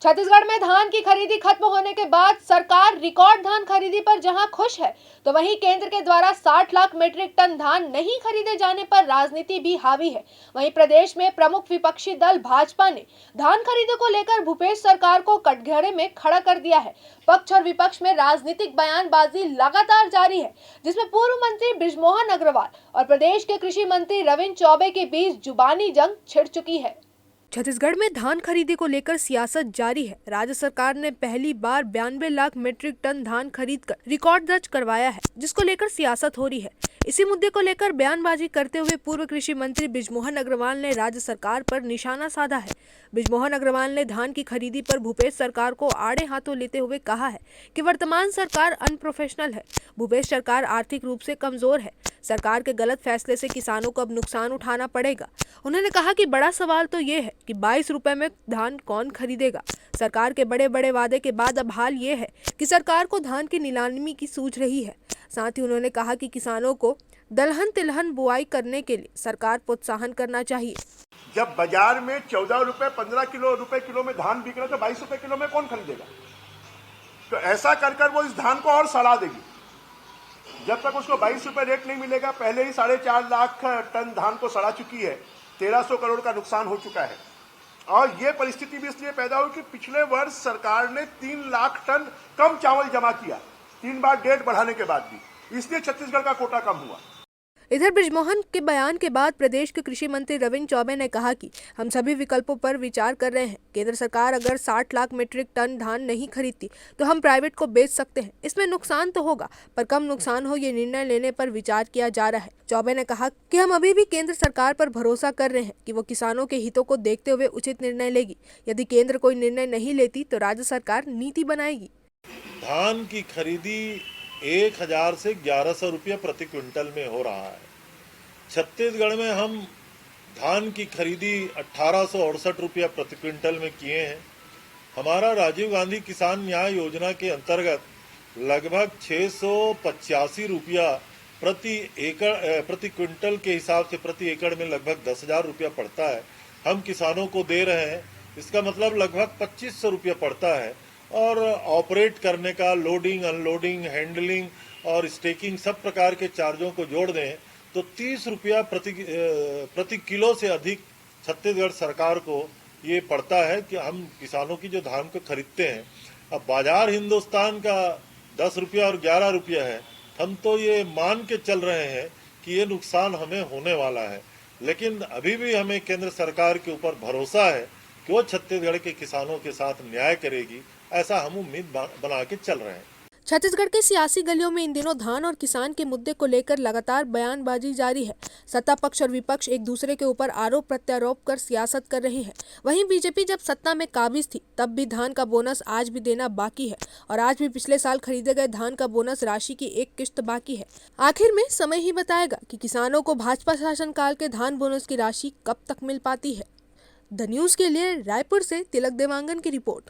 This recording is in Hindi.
छत्तीसगढ़ में धान की खरीदी खत्म होने के बाद सरकार रिकॉर्ड धान खरीदी पर जहां खुश है, तो वहीं केंद्र के द्वारा 60 लाख मीट्रिक टन धान नहीं खरीदे जाने पर राजनीति भी हावी है। वहीं प्रदेश में प्रमुख विपक्षी दल भाजपा ने धान खरीदी को लेकर भूपेश सरकार को कटघरे में खड़ा कर दिया है। पक्ष और विपक्ष में राजनीतिक बयानबाजी लगातार जारी है, जिसमें पूर्व मंत्री बृजमोहन अग्रवाल और प्रदेश के कृषि मंत्री रविंद्र चौबे के बीच जुबानी जंग छिड़ चुकी है। छत्तीसगढ़ में धान खरीदी को लेकर सियासत जारी है। राज्य सरकार ने पहली बार 92 लाख मीट्रिक टन धान खरीदकर रिकॉर्ड दर्ज करवाया है, जिसको लेकर सियासत हो रही है। इसी मुद्दे को लेकर बयानबाजी करते हुए पूर्व कृषि मंत्री बृजमोहन अग्रवाल ने राज्य सरकार पर निशाना साधा है। बृजमोहन अग्रवाल ने धान की खरीदी पर भूपेश सरकार को आड़े हाथों लेते हुए कहा है कि वर्तमान सरकार अनप्रोफेशनल है। भूपेश सरकार आर्थिक रूप से कमजोर है। सरकार के गलत फैसले से किसानों को अब नुकसान उठाना पड़ेगा। उन्होंने कहा कि बड़ा सवाल तो ये है कि 22 रुपए में धान कौन खरीदेगा। सरकार के बड़े बड़े वादे के बाद अब हाल ये है कि सरकार को धान की नीलामी की सूझ रही है। साथ ही उन्होंने कहा कि किसानों को दलहन तिलहन बुआई करने के लिए सरकार प्रोत्साहन करना चाहिए। जब बाजार में 14 रुपए 15 रुपए किलो में धान बिक रहा है तो 22 रुपए किलो में कौन खरीदेगा? तो ऐसा कर वो इस धान को और सड़ा देगी। जब तक उसको 22 रुपए रेट नहीं मिलेगा, पहले ही 4.5 लाख टन धान को सड़ा चुकी है, 1300 करोड़ का नुकसान हो चुका है। और ये परिस्थिति भी इसलिए पैदा हुई कि पिछले वर्ष सरकार ने 3 लाख टन कम चावल जमा किया, 3 बार डेट बढ़ाने के बाद भी, इसलिए छत्तीसगढ़ का कोटा कम हुआ। इधर बृजमोहन के बयान के बाद प्रदेश के कृषि मंत्री रविंद्र चौबे ने कहा कि हम सभी विकल्पों पर विचार कर रहे हैं। केंद्र सरकार अगर 60 लाख मीट्रिक टन धान नहीं खरीदती तो हम प्राइवेट को बेच सकते हैं। इसमें नुकसान तो होगा, पर कम नुकसान हो ये निर्णय लेने पर विचार किया जा रहा है। चौबे ने कहा कि हम अभी भी केंद्र सरकार पर भरोसा कर रहे हैं कि वो किसानों के हितों को देखते हुए उचित निर्णय लेगी। यदि केंद्र कोई निर्णय नहीं लेती तो राज्य सरकार नीति बनाएगी। धान की खरीदी 1000 से 1100 रुपये प्रति क्विंटल में हो रहा है। छत्तीसगढ़ में हम धान की खरीदी 1868 रुपया प्रति क्विंटल में किए हैं। हमारा राजीव गांधी किसान न्याय योजना के अंतर्गत लगभग 685 रुपया प्रति क्विंटल के हिसाब से प्रति एकड़ में लगभग 10,000 रुपया पड़ता है, हम किसानों को दे रहे हैं। इसका मतलब लगभग 2500 रुपया पड़ता है। और ऑपरेट करने का लोडिंग, अनलोडिंग, हैंडलिंग और स्टेकिंग सब प्रकार के चार्जों को जोड़ दें तो 30 रुपया प्रति किलो से अधिक छत्तीसगढ़ सरकार को ये पड़ता है कि हम किसानों की जो धान को खरीदते हैं। अब बाजार हिंदुस्तान का 10 रुपया और 11 रुपया है। हम तो ये मान के चल रहे हैं कि ये नुकसान हमें होने वाला है, लेकिन अभी भी हमें केंद्र सरकार के ऊपर भरोसा है कि वो छत्तीसगढ़ के किसानों के साथ न्याय करेगी। ऐसा हम उम्मीद बना के चल रहे हैं। छत्तीसगढ़ के सियासी गलियों में इन दिनों धान और किसान के मुद्दे को लेकर लगातार बयानबाजी जारी है। सत्ता पक्ष और विपक्ष एक दूसरे के ऊपर आरोप प्रत्यारोप कर सियासत कर रहे हैं। वहीं बीजेपी जब सत्ता में काबिज थी तब भी धान का बोनस आज भी देना बाकी है और आज भी पिछले साल खरीदे गए धान का बोनस राशि की एक किश्त बाकी है। आखिर में समय ही बताएगा कि किसानों को भाजपा शासनकाल के धान बोनस की राशि कब तक मिल पाती है। द न्यूज़ के लिए रायपुर से तिलक देवांगन की रिपोर्ट।